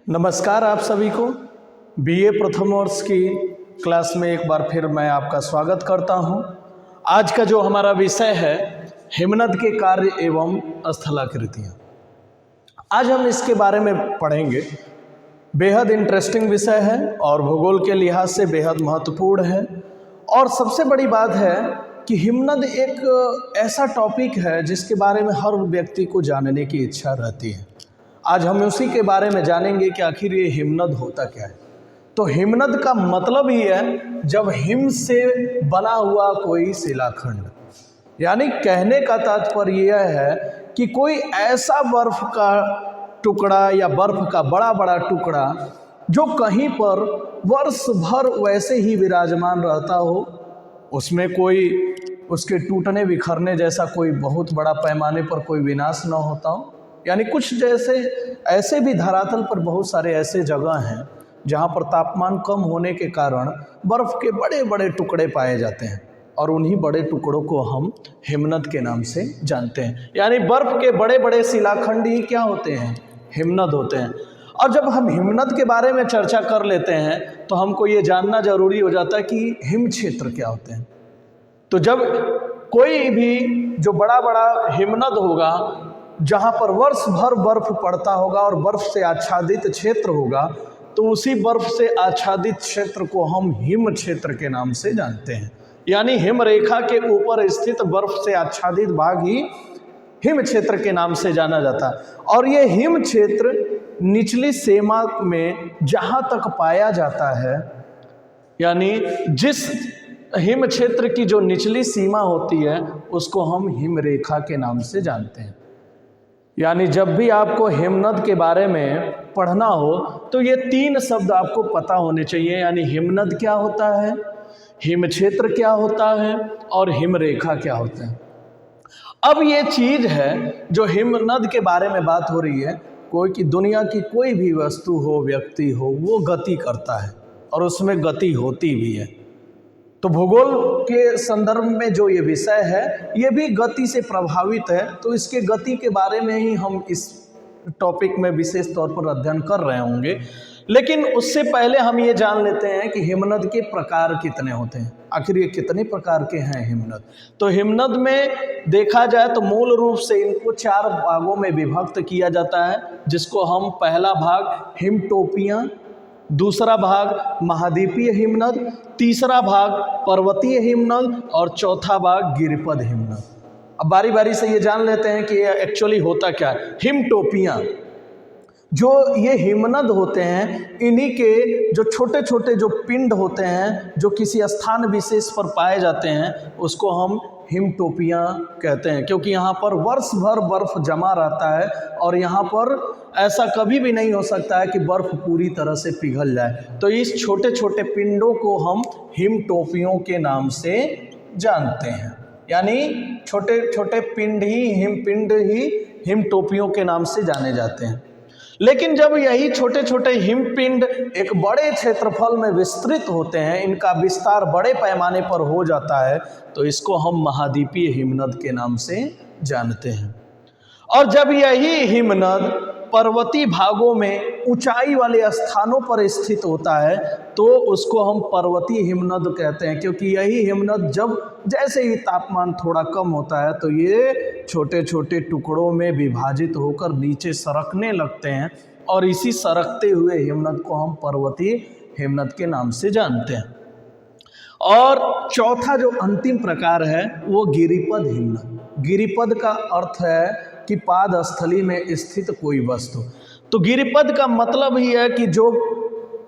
नमस्कार आप सभी को बीए प्रथम वर्ष की क्लास में एक बार फिर मैं आपका स्वागत करता हूं। आज का जो हमारा विषय है हिमनद के कार्य एवं स्थलाकृतियाँ। आज हम इसके बारे में पढ़ेंगे। बेहद इंटरेस्टिंग विषय है और भूगोल के लिहाज से बेहद महत्वपूर्ण है। और सबसे बड़ी बात है कि हिमनद एक ऐसा टॉपिक है जिसके बारे में हर व्यक्ति को जानने की इच्छा रहती है। आज हम उसी के बारे में जानेंगे कि आखिर ये हिमनद होता क्या है। तो हिमनद का मतलब ही है जब हिम से बना हुआ कोई शिलाखंड, यानी कहने का तात्पर्य यह है कि कोई ऐसा बर्फ का टुकड़ा या बर्फ का बड़ा बड़ा टुकड़ा जो कहीं पर वर्ष भर वैसे ही विराजमान रहता हो, उसमें कोई उसके टूटने बिखरने जैसा कोई बहुत बड़ा पैमाने पर कोई विनाश न होता हो। यानी कुछ जैसे ऐसे भी धरातल पर बहुत सारे ऐसे जगह हैं जहाँ पर तापमान कम होने के कारण बर्फ़ के बड़े बड़े टुकड़े पाए जाते हैं और उन्हीं बड़े टुकड़ों को हम हिमनद के नाम से जानते हैं। यानी बर्फ़ के बड़े बड़े शिलाखंड ही क्या होते हैं? हिमनद होते हैं। और जब हम हिमनद के बारे में चर्चा कर लेते हैं तो हमको ये जानना जरूरी हो जाता है कि हिम क्षेत्र क्या होते हैं। तो जब कोई भी जो बड़ा बड़ा हिमनद होगा जहाँ पर वर्ष भर बर्फ पड़ता होगा और बर्फ से आच्छादित क्षेत्र होगा, तो उसी बर्फ से आच्छादित क्षेत्र को हम हिम क्षेत्र के नाम से जानते हैं। यानी हिम रेखा के ऊपर स्थित बर्फ से आच्छादित भाग ही हिम क्षेत्र के नाम से जाना जाता है। और ये हिम क्षेत्र निचली सीमा में जहाँ तक पाया जाता है, यानी जिस हिम क्षेत्र की जो निचली सीमा होती है उसको हम हिम रेखा के नाम से जानते हैं। यानी जब भी आपको हिमनद के बारे में पढ़ना हो तो ये तीन शब्द आपको पता होने चाहिए। यानी हिमनद क्या होता है, हिम क्षेत्र क्या होता है और हिम रेखा क्या होता है। अब ये चीज़ है जो हिमनद के बारे में बात हो रही है, कोई की दुनिया की कोई भी वस्तु हो, व्यक्ति हो, वो गति करता है और उसमें गति होती भी है। तो भूगोल के संदर्भ में जो ये विषय है ये भी गति से प्रभावित है। तो इसके गति के बारे में ही हम इस टॉपिक में विशेष तौर पर अध्ययन कर रहे होंगे। लेकिन उससे पहले हम ये जान लेते हैं कि हिमनद के प्रकार कितने होते हैं। आखिर ये कितने प्रकार के हैं हिमनद? तो हिमनद में देखा जाए तो मूल रूप से इनको 4 भागों में विभक्त किया जाता है, जिसको हम पहला भाग हिमटोपियाँ, दूसरा भाग महाद्वीपीय हिमनद, तीसरा भाग पर्वतीय हिमनद और चौथा भाग गिरिपद हिमनद। अब बारी बारी से ये जान लेते हैं कि ये एक्चुअली होता क्या है। हिमटोपियाँ जो ये हिमनद होते हैं, इन्हीं के जो छोटे छोटे जो पिंड होते हैं जो किसी स्थान विशेष पर पाए जाते हैं उसको हम हिमटोपियाँ कहते हैं, क्योंकि यहाँ पर वर्ष भर बर्फ जमा रहता है और यहाँ पर ऐसा कभी भी नहीं हो सकता है कि बर्फ पूरी तरह से पिघल जाए। तो इस छोटे छोटे पिंडों को हम हिमटोपियों के नाम से जानते हैं। यानी छोटे छोटे पिंड ही हिमटोपियों के नाम से जाने जाते हैं। लेकिन जब यही छोटे छोटे हिमपिंड एक बड़े क्षेत्रफल में विस्तृत होते हैं, इनका विस्तार बड़े पैमाने पर हो जाता है, तो इसको हम महाद्वीपीय हिमनद के नाम से जानते हैं। और जब यही हिमनद पर्वतीय भागों में ऊंचाई वाले स्थानों पर स्थित होता है तो उसको हम पर्वतीय हिमनद कहते हैं, क्योंकि यही हिमनद जब जैसे ही तापमान थोड़ा कम होता है तो ये छोटे छोटे टुकड़ों में विभाजित होकर नीचे सरकने लगते हैं और इसी सरकते हुए हिमनद को हम पर्वतीय हिमनद के नाम से जानते हैं। और चौथा जो अंतिम प्रकार है वो गिरिपद हिमनद। गिरिपद का अर्थ है कि पाद स्थली में स्थित कोई वस्तु। तो गिरिपद का मतलब ही है कि जो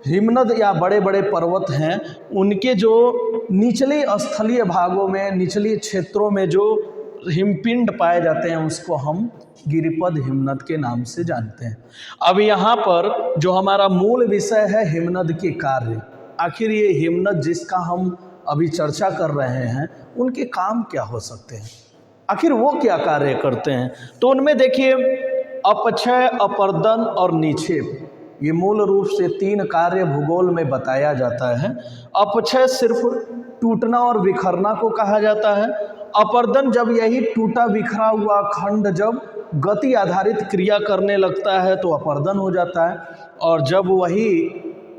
हिमनद या बड़े बड़े पर्वत हैं उनके जो निचले स्थलीय भागों में, निचले क्षेत्रों में जो हिमपिंड पाए जाते हैं उसको हम गिरिपद हिमनद के नाम से जानते हैं। अब यहाँ पर जो हमारा मूल विषय है हिमनद के कार्य, आखिर ये हिमनद जिसका हम अभी चर्चा कर रहे हैं उनके काम क्या हो सकते हैं, आखिर वो क्या कार्य करते हैं। तो उनमें देखिए अपक्षय, अपर्दन और निक्षेप, ये मूल रूप से 3 कार्य भूगोल में बताया जाता है। अपक्षय सिर्फ टूटना और बिखरना को कहा जाता है। अपर्दन जब यही टूटा बिखरा हुआ खंड जब गति आधारित क्रिया करने लगता है तो अपर्दन हो जाता है, और जब वही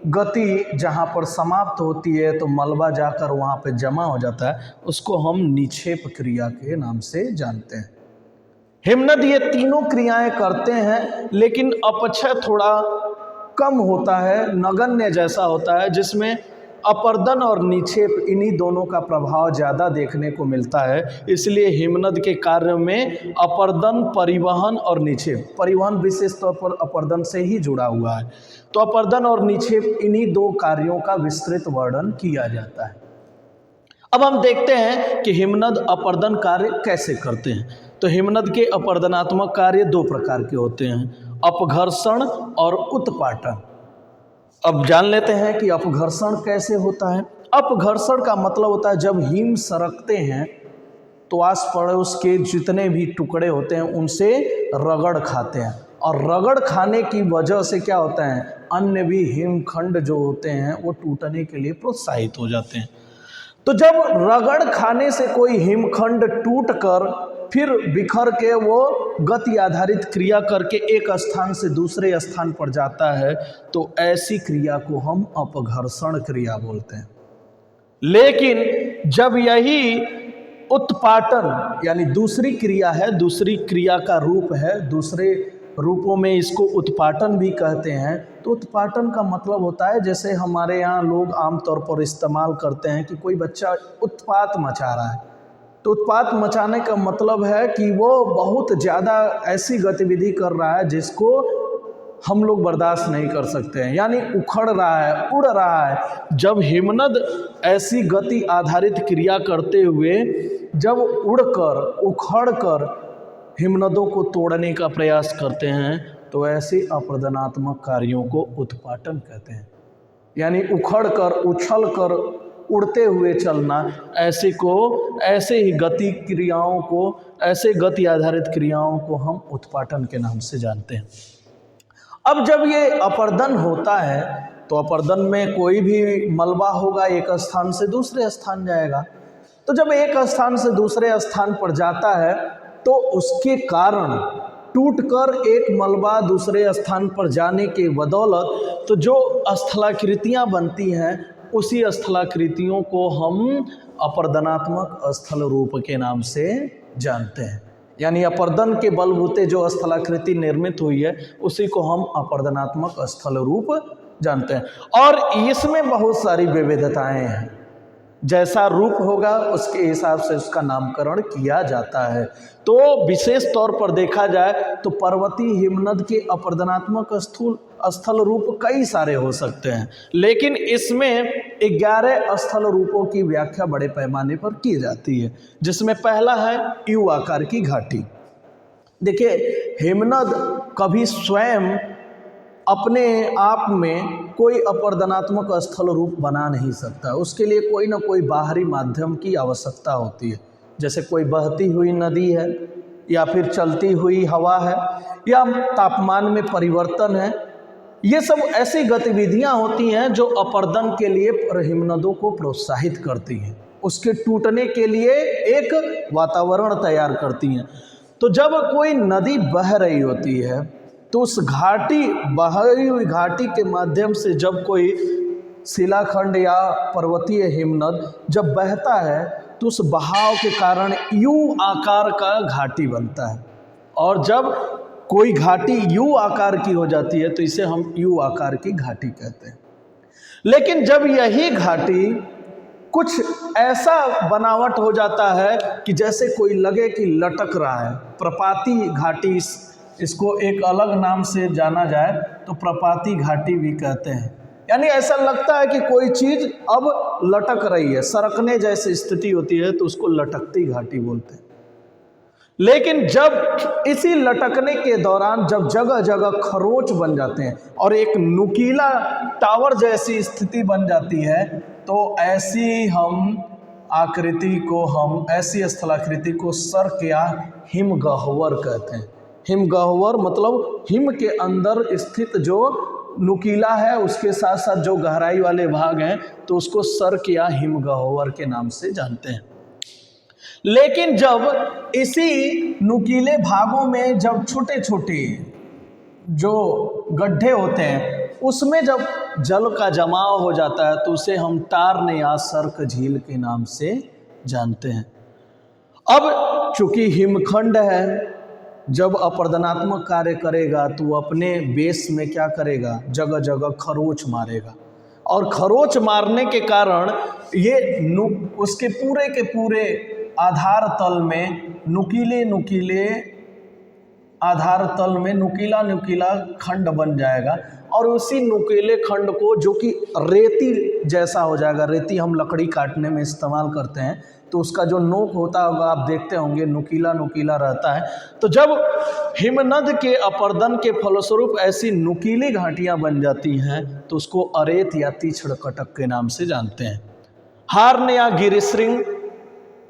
गति जहाँ पर समाप्त होती है तो मलबा जाकर वहाँ पे जमा हो जाता है, उसको हम निक्षेप क्रिया के नाम से जानते हैं। हिमनद ये तीनों क्रियाएं करते हैं, लेकिन अपक्षय थोड़ा कम होता है, नगण्य जैसा होता है, जिसमें अपर्दन और निक्षेप इन्हीं दोनों का प्रभाव ज़्यादा देखने को मिलता है। इसलिए हिमनद के कार्य में अपर्दन, परिवहन और निक्षेप, परिवहन विशेष तौर पर अपर्दन से ही जुड़ा हुआ है, तो अपर्दन और निक्षेप इन्हीं दो कार्यों का विस्तृत वर्णन किया जाता है। अब हम देखते हैं कि हिमनद अपर्दन कार्य कैसे करते हैं। तो हिमनद के अपर्दनात्मक कार्य दो प्रकार के होते हैं, अपघर्षण और उत्पाटन। अब जान लेते हैं कि अपघर्षण कैसे होता है। अपघर्षण का मतलब होता है जब हिम सरकते हैं तो आस पड़ोस के जितने भी टुकड़े होते हैं उनसे रगड़ खाते हैं, और रगड़ खाने की वजह से क्या होता है, अन्य भी हिमखंड जो होते हैं वो टूटने के लिए प्रोत्साहित हो जाते हैं। तो जब रगड़ खाने से कोई हिमखंड टूटकर फिर बिखर के वो गति आधारित क्रिया करके एक स्थान से दूसरे स्थान पर जाता है, तो ऐसी क्रिया को हम अपघर्षण क्रिया बोलते हैं। लेकिन जब यही उत्पाटन यानी दूसरी क्रिया है, दूसरी क्रिया का रूप है, दूसरे रूपों में इसको उत्पाटन भी कहते हैं, तो उत्पाटन का मतलब होता है जैसे हमारे यहाँ लोग आमतौर पर इस्तेमाल करते हैं कि कोई बच्चा उत्पात मचा रहा है, तो उत्पात मचाने का मतलब है कि वो बहुत ज़्यादा ऐसी गतिविधि कर रहा है जिसको हम लोग बर्दाश्त नहीं कर सकते हैं, यानी उखड़ रहा है, उड़ रहा है। जब हिमनद ऐसी गति आधारित क्रिया करते हुए जब उड़कर उखड़कर हिमनदों को तोड़ने का प्रयास करते हैं, तो ऐसे अपर्दनात्मक कार्यों को उत्पाटन कहते हैं। यानी उखड़कर, उछलकर, उड़ते हुए चलना, ऐसे ही गति क्रियाओं को, ऐसे गति आधारित क्रियाओं को हम उत्पाटन के नाम से जानते हैं। अब जब ये अपर्दन होता है तो अपर्दन में कोई भी मलबा होगा, एक स्थान से दूसरे स्थान जाएगा। तो जब एक स्थान से दूसरे स्थान पर जाता है तो उसके कारण टूटकर एक मलबा दूसरे स्थान पर जाने के बदौलत तो जो स्थलाकृतियाँ बनती हैं, उसी स्थलाकृतियों को हम अपर्दनात्मक स्थल रूप के नाम से जानते हैं। यानी अपर्दन के बलबूते जो स्थलाकृति निर्मित हुई है उसी को हम अपर्दनात्मक स्थल रूप जानते हैं। और इसमें बहुत सारी विविधताएं हैं, जैसा रूप होगा उसके हिसाब से उसका नामकरण किया जाता है। तो विशेष तौर पर देखा जाए तो पर्वतीय हिमनद के अपर्दनात्मक स्थल रूप कई सारे हो सकते हैं, लेकिन इसमें 11 स्थल रूपों की व्याख्या बड़े पैमाने पर की जाती है, जिसमें पहला है यू आकार की घाटी। देखिए, हिमनद कभी स्वयं अपने आप में कोई अपर्दनात्मक स्थल रूप बना नहीं सकता, उसके लिए कोई ना कोई बाहरी माध्यम की आवश्यकता होती है, जैसे कोई बहती हुई नदी है, या फिर चलती हुई हवा है, या तापमान में परिवर्तन है। ये सब ऐसी गतिविधियां होती हैं जो अपर्दन के लिए हिमनदों को प्रोत्साहित करती हैं, उसके टूटने के लिए एक वातावरण तैयार करती हैं। तो जब कोई नदी बह रही होती है तो उस बही हुई घाटी के माध्यम से जब कोई शिलाखंड या पर्वतीय हिमनद जब बहता है तो उस बहाव के कारण यू आकार का घाटी बनता है, और जब कोई घाटी यू आकार की हो जाती है तो इसे हम यू आकार की घाटी कहते हैं। लेकिन जब यही घाटी कुछ ऐसा बनावट हो जाता है कि जैसे कोई लगे कि लटक रहा है, प्रपाती घाटी, इसको एक अलग नाम से जाना जाए तो प्रपाती घाटी भी कहते हैं, यानी ऐसा लगता है कि कोई चीज़ अब लटक रही है, सरकने जैसी स्थिति होती है तो उसको लटकती घाटी बोलते हैं। लेकिन जब इसी लटकने के दौरान जब जगह जगह खरोंच बन जाते हैं और एक नुकीला टावर जैसी स्थिति बन जाती है, तो ऐसी स्थलाकृति को सर्क या हिमगह्वर कहते हैं। हिमगह्वर मतलब हिम के अंदर स्थित जो नुकीला है उसके साथ साथ जो गहराई वाले भाग हैं, तो उसको सर्क या हिमगह्वर के नाम से जानते हैं। लेकिन जब इसी नुकीले भागों में जब छोटे छोटे जो गड्ढे होते हैं उसमें जब जल का जमाव हो जाता है तो उसे हम टार्न या सर्क झील के नाम से जानते हैं। अब चूंकि हिमखंड है, जब अपरदनात्मक कार्य करेगा तो वो अपने बेस में क्या करेगा, जगह जगह खरोच मारेगा, और खरोच मारने के कारण ये उसके पूरे के पूरे आधार तल में नुकीले आधार तल में नुकीला खंड बन जाएगा, और उसी नुकीले खंड को जो कि रेती जैसा हो जाएगा, रेती हम लकड़ी काटने में इस्तेमाल करते हैं तो उसका जो नोक होता होगा आप देखते होंगे नुकीला रहता है। तो जब हिमनद के अपर्दन के फलस्वरूप ऐसी नुकीली घाटियां बन जाती हैं तो उसको अरेत या तीक्ष्ण कटक के नाम से जानते हैं। हार्न या गिरिश्रिंग,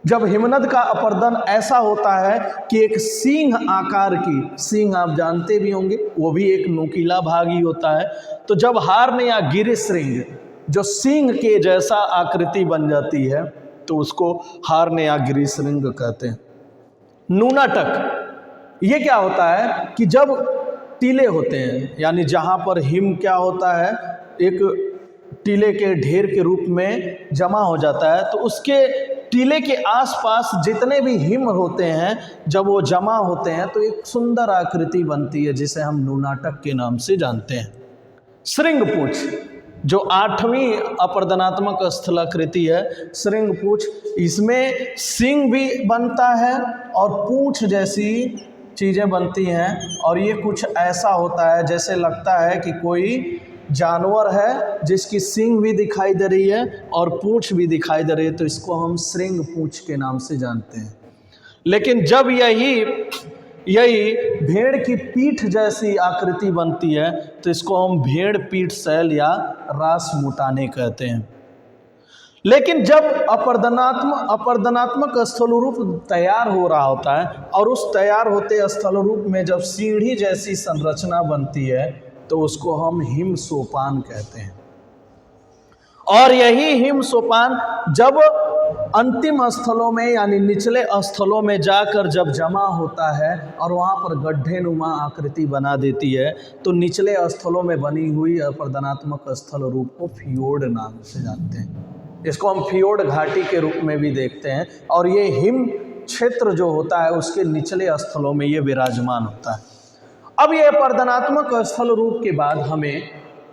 जब हिमनद का अपर्दन ऐसा होता है कि एक सींग आकार की, सींग आप जानते भी होंगे वो भी एक नुकीला भाग ही होता है, तो जब हार्न या गिरिश्रिंग जो सींग के जैसा आकृति बन जाती है तो उसको हार्न या गिरिश्रिंग कहते हैं। नूनाटक, ये क्या होता है कि जब टीले होते हैं, यानी जहाँ पर हिम क्या होता है एक टीले के ढेर के रूप में जमा हो जाता है, तो उसके टीले के आसपास जितने भी हिम होते हैं जब वो जमा होते हैं तो एक सुंदर आकृति बनती है जिसे हम नूनाटक के नाम से जानते हैं। श्रृंगपूछ, जो 8वीं अपरदनात्मक स्थलाकृति है, श्रृंगपूछ, इसमें सिंग भी बनता है और पूंछ जैसी चीज़ें बनती हैं, और ये कुछ ऐसा होता है जैसे लगता है कि कोई जानवर है जिसकी सींग भी दिखाई दे रही है और पूंछ भी दिखाई दे रही है, तो इसको हम श्रृंगपूछ के नाम से जानते हैं। लेकिन जब यही भेड़ की पीठ जैसी आकृति बनती है तो इसको हम भेड़ पीठ शैल या रास मुटाने कहते हैं। लेकिन जब अपरदनात्मक स्थलरूप तैयार हो रहा होता है और उस तैयार होते स्थलरूप में जब सीढ़ी जैसी संरचना बनती है तो उसको हम हिम सोपान कहते हैं। और यही हिम सोपान जब अंतिम स्थलों में यानी निचले स्थलों में जाकर जब जमा होता है और वहाँ पर गड्ढे नुमा आकृति बना देती है तो निचले स्थलों में बनी हुई अपरदनात्मक स्थल रूप को फियोर्ड नाम से जानते हैं। इसको हम फियोर्ड घाटी के रूप में भी देखते हैं, और ये हिम क्षेत्र जो होता है उसके निचले स्थलों में ये विराजमान होता है। अब ये अपरदनात्मक स्थल रूप के बाद हमें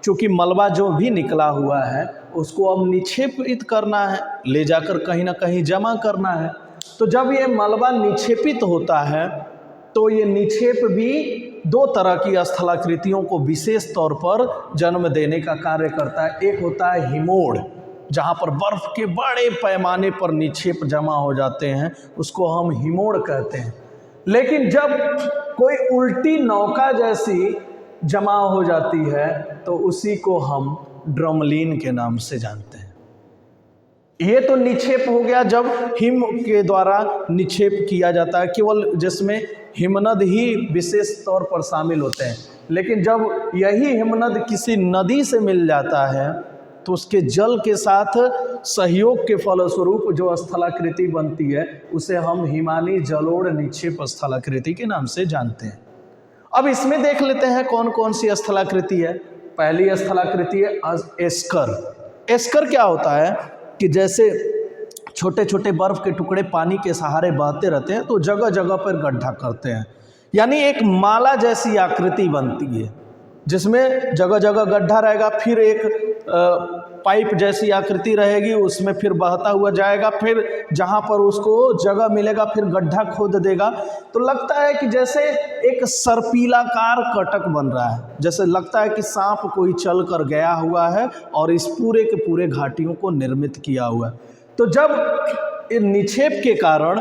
चूँकि मलबा जो भी निकला हुआ है उसको अब निक्षेपित करना है, ले जाकर कहीं ना कहीं जमा करना है। तो जब ये मलबा निक्षेपित होता है तो ये निक्षेप भी 2 तरह की स्थलाकृतियों को विशेष तौर पर जन्म देने का कार्य करता है। एक होता है हिमोड़, जहाँ पर बर्फ के बड़े पैमाने पर निक्षेप जमा हो जाते हैं, उसको हम हिमोड़ कहते हैं। लेकिन जब कोई उल्टी नौका जैसी जमा हो जाती है तो उसी को हम ड्रमलीन के नाम से जानते हैं। ये तो निक्षेप हो गया जब हिम के द्वारा निक्षेप किया जाता है, केवल जिसमें हिमनद ही विशेष तौर पर शामिल होते हैं। लेकिन जब यही हिमनद किसी नदी से मिल जाता है तो उसके जल के साथ सहयोग के फलस्वरूप जो स्थलाकृति बनती है उसे हम हिमानी जलोढ़ निक्षेप स्थलाकृति के नाम से जानते हैं। अब इसमें देख लेते हैं कौन कौन सी स्थलाकृति है। पहली स्थलाकृति है एस्कर। एस्कर क्या होता है कि जैसे छोटे छोटे बर्फ के टुकड़े पानी के सहारे बहते रहते हैं तो जगह जगह पर गड्ढा करते हैं, यानी एक माला जैसी आकृति बनती है जिसमें जगह जगह गड्ढा रहेगा, फिर एक पाइप जैसी आकृति रहेगी, उसमें फिर बहता हुआ जाएगा, फिर जहाँ पर उसको जगह मिलेगा फिर गड्ढा खोद देगा। तो लगता है कि जैसे एक सर्पीलाकार कटक बन रहा है, जैसे लगता है कि सांप कोई चल कर गया हुआ है और इस पूरे के पूरे घाटियों को निर्मित किया हुआ है। तो जब निक्षेप के कारण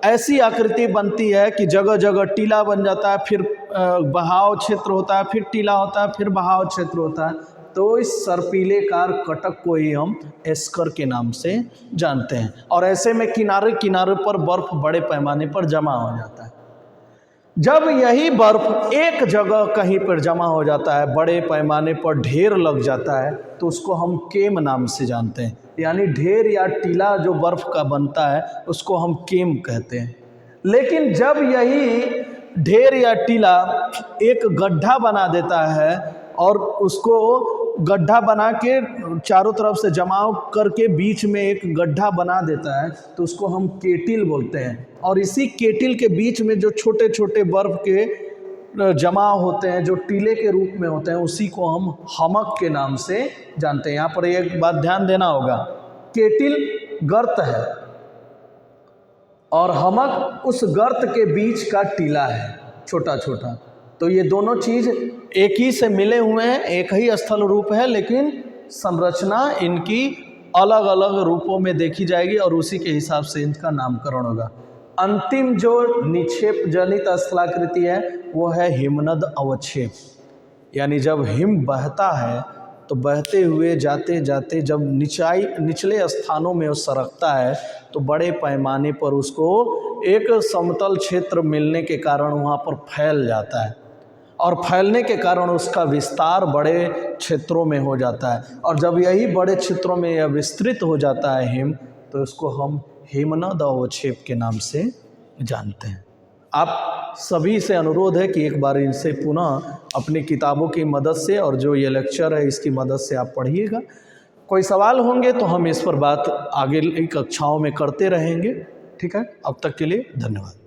ऐसी आकृति बनती है कि जगह जगह टीला बन जाता है, फिर बहाव क्षेत्र होता है, फिर टीला होता है, फिर बहाव क्षेत्र होता है, तो इस सर्पीलेकार कटक को ही हम एस्कर के नाम से जानते हैं। और ऐसे में किनारे किनारे पर बर्फ बड़े पैमाने पर जमा हो जाता है। जब यही बर्फ एक जगह कहीं पर जमा हो जाता है, बड़े पैमाने पर ढेर लग जाता है, तो उसको हम केम नाम से जानते हैं। यानी ढेर या टीला जो बर्फ का बनता है उसको हम केम कहते हैं। लेकिन जब यही ढेर या टीला एक गड्ढा बना देता है और उसको गड्ढा बना के चारों तरफ से जमाव करके बीच में एक गड्ढा बना देता है, तो उसको हम केटिल बोलते हैं। और इसी केटिल के बीच में जो छोटे छोटे बर्फ के जमा होते हैं, जो टीले के रूप में होते हैं, उसी को हम हमक के नाम से जानते हैं। यहाँ पर एक बात ध्यान देना होगा, केटिल गर्त है और हमक उस गर्त के बीच का टीला है, छोटा छोटा। तो ये दोनों चीज़ एक ही से मिले हुए हैं, एक ही स्थल रूप है, लेकिन संरचना इनकी अलग अलग रूपों में देखी जाएगी और उसी के हिसाब से इनका नामकरण होगा। अंतिम जो निक्षेप जनित स्थलाकृति है वो है हिमनद अवक्षेप। यानी जब हिम बहता है तो बहते हुए जाते जाते जब निचले स्थानों में वो सरकता है तो बड़े पैमाने पर उसको एक समतल क्षेत्र मिलने के कारण वहाँ पर फैल जाता है और फैलने के कारण उसका विस्तार बड़े क्षेत्रों में हो जाता है। और जब यही बड़े क्षेत्रों में यह विस्तृत हो जाता है हिम, तो इसको हम हिमनद अवक्षेप के नाम से जानते हैं। आप सभी से अनुरोध है कि एक बार इनसे पुनः अपनी किताबों की मदद से और जो ये लेक्चर है इसकी मदद से आप पढ़िएगा। कोई सवाल होंगे तो हम इस पर बात आगे की कक्षाओं में करते रहेंगे। ठीक है, अब तक के लिए धन्यवाद।